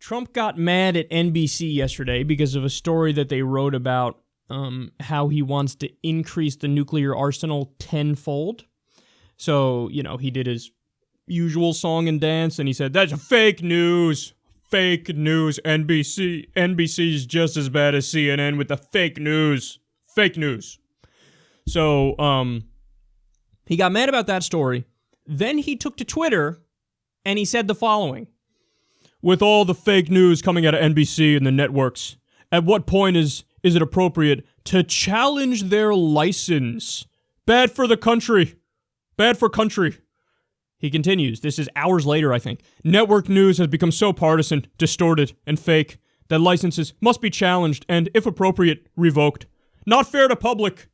Trump got mad at NBC yesterday because of a story that they wrote about how he wants to increase the nuclear arsenal tenfold. So, he did his usual song and dance, and he said, "That's fake news. Fake news. NBC's just as bad as CNN with the fake news. Fake news." So, he got mad about that story. Then he took to Twitter, and he said the following. "With all the fake news coming out of NBC and the networks, at what point is it appropriate to challenge their license? Bad for the country. Bad for country." He continues, this is hours later, I think. "Network news has become so partisan, distorted, and fake that licenses must be challenged and, if appropriate, revoked. Not fair to public."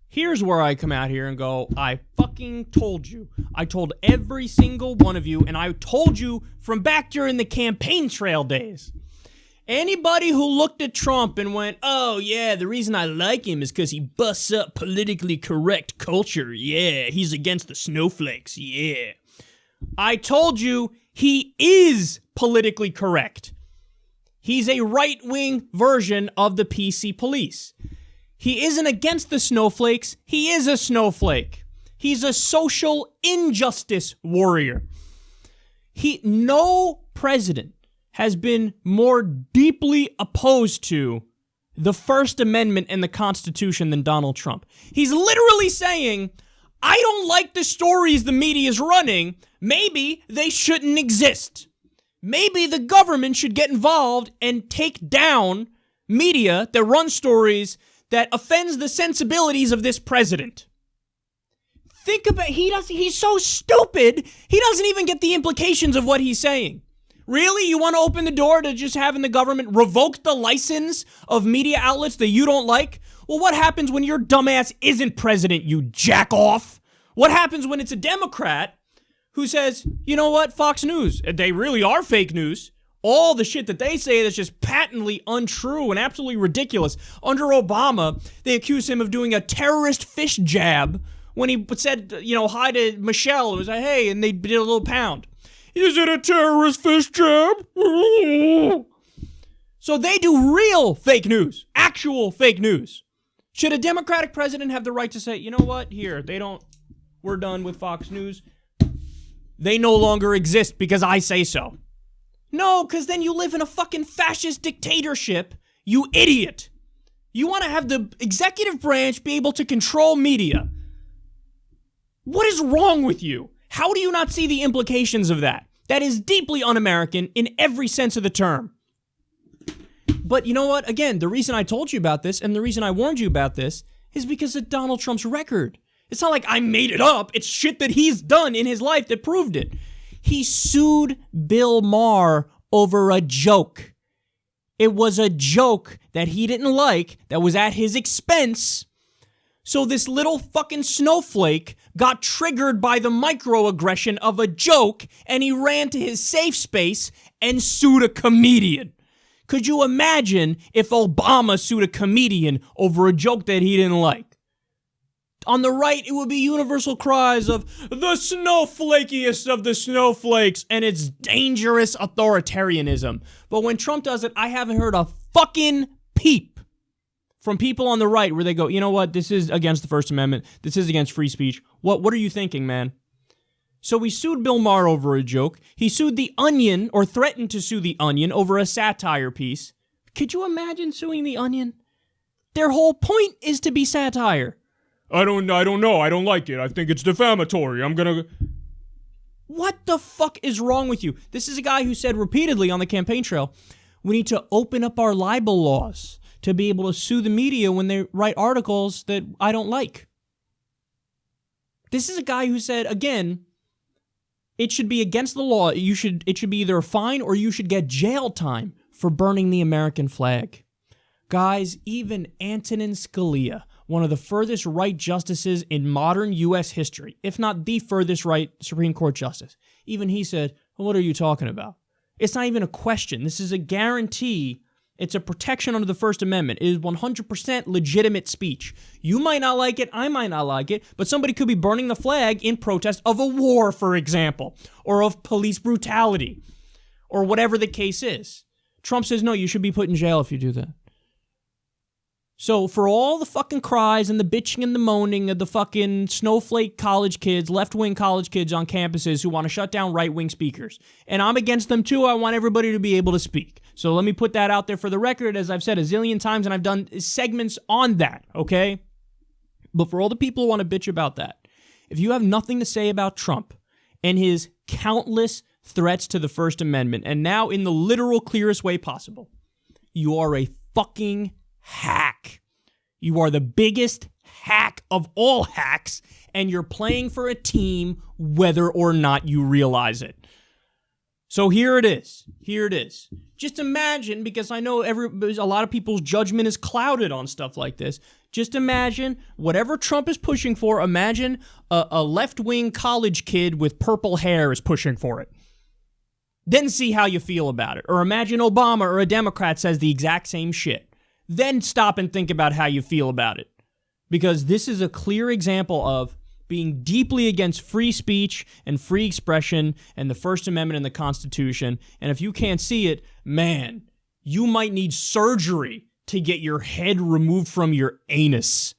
Here's where I come out here and go, I fucking told you. I told every single one of you, and I told you from back during the campaign trail days. Anybody who looked at Trump and went, "Oh yeah, the reason I like him is because he busts up politically correct culture. Yeah, he's against the snowflakes. Yeah." I told you he is politically correct. He's a right-wing version of the PC police. He isn't against the snowflakes. He is a snowflake. He's a social injustice warrior. No president has been more deeply opposed to the First Amendment and the Constitution than Donald Trump. He's literally saying, I don't like the stories the media is running. Maybe they shouldn't exist. Maybe the government should get involved and take down media that run stories that offends the sensibilities of this president. Think about he's so stupid, he doesn't even get the implications of what he's saying. Really? You want to open the door to just having the government revoke the license of media outlets that you don't like? Well, what happens when your dumbass isn't president, you jack off? What happens when it's a Democrat who says, you know what, Fox News, they really are fake news. All the shit that they say that's just patently untrue and absolutely ridiculous. Under Obama, they accused him of doing a terrorist fish jab when he said, hi to Michelle. It was like, hey, and they did a little pound. Is it a terrorist fish jab? So they do real fake news, actual fake news. Should a Democratic president have the right to say, you know what, we're done with Fox News. They no longer exist because I say so. No, because then you live in a fucking fascist dictatorship, you idiot. You want to have the executive branch be able to control media. What is wrong with you? How do you not see the implications of that? That is deeply un-American in every sense of the term. But you know what? Again, the reason I told you about this and the reason I warned you about this is because of Donald Trump's record. It's not like I made it up. It's shit that he's done in his life that proved it. He sued Bill Maher over a joke. It was a joke that he didn't like, that was at his expense. So this little fucking snowflake got triggered by the microaggression of a joke, and he ran to his safe space and sued a comedian. Could you imagine if Obama sued a comedian over a joke that he didn't like? On the right, it would be universal cries of the snowflakiest of the snowflakes and its dangerous authoritarianism. But when Trump does it, I haven't heard a fucking peep from people on the right where they go, you know what, this is against the First Amendment. This is against free speech. What are you thinking, man? So he sued Bill Maher over a joke. He sued The Onion, or threatened to sue The Onion, over a satire piece. Could you imagine suing The Onion? Their whole point is to be satire. I don't know. I don't like it. I think it's defamatory. What the fuck is wrong with you? This is a guy who said repeatedly on the campaign trail, we need to open up our libel laws to be able to sue the media when they write articles that I don't like. This is a guy who said, again, it should be against the law. It should be either a fine or you should get jail time for burning the American flag. Guys, even Antonin Scalia, one of the furthest right justices in modern U.S. history, if not the furthest right Supreme Court justice, even he said, well, what are you talking about? It's not even a question. This is a guarantee It's a protection under the First Amendment. It is 100% legitimate speech. You might not like it, I might not like it, but somebody could be burning the flag in protest of a war, for example, or of police brutality, or whatever the case is. Trump says, no, you should be put in jail if you do that. So for all the fucking cries and the bitching and the moaning of the fucking snowflake college kids, left-wing college kids on campuses who want to shut down right-wing speakers, and I'm against them too, I want everybody to be able to speak. So let me put that out there for the record, as I've said a zillion times, and I've done segments on that, okay? But for all the people who want to bitch about that, if you have nothing to say about Trump and his countless threats to the First Amendment, and now in the literal clearest way possible, you are a fucking hack. You are the biggest hack of all hacks, and you're playing for a team whether or not you realize it. So here it is. Here it is. Just imagine, because I know a lot of people's judgment is clouded on stuff like this. Just imagine whatever Trump is pushing for, imagine a left-wing college kid with purple hair is pushing for it. Then see how you feel about it. Or imagine Obama or a Democrat says the exact same shit. Then stop and think about how you feel about it. Because this is a clear example of being deeply against free speech and free expression and the First Amendment and the Constitution. And if you can't see it, man, you might need surgery to get your head removed from your anus.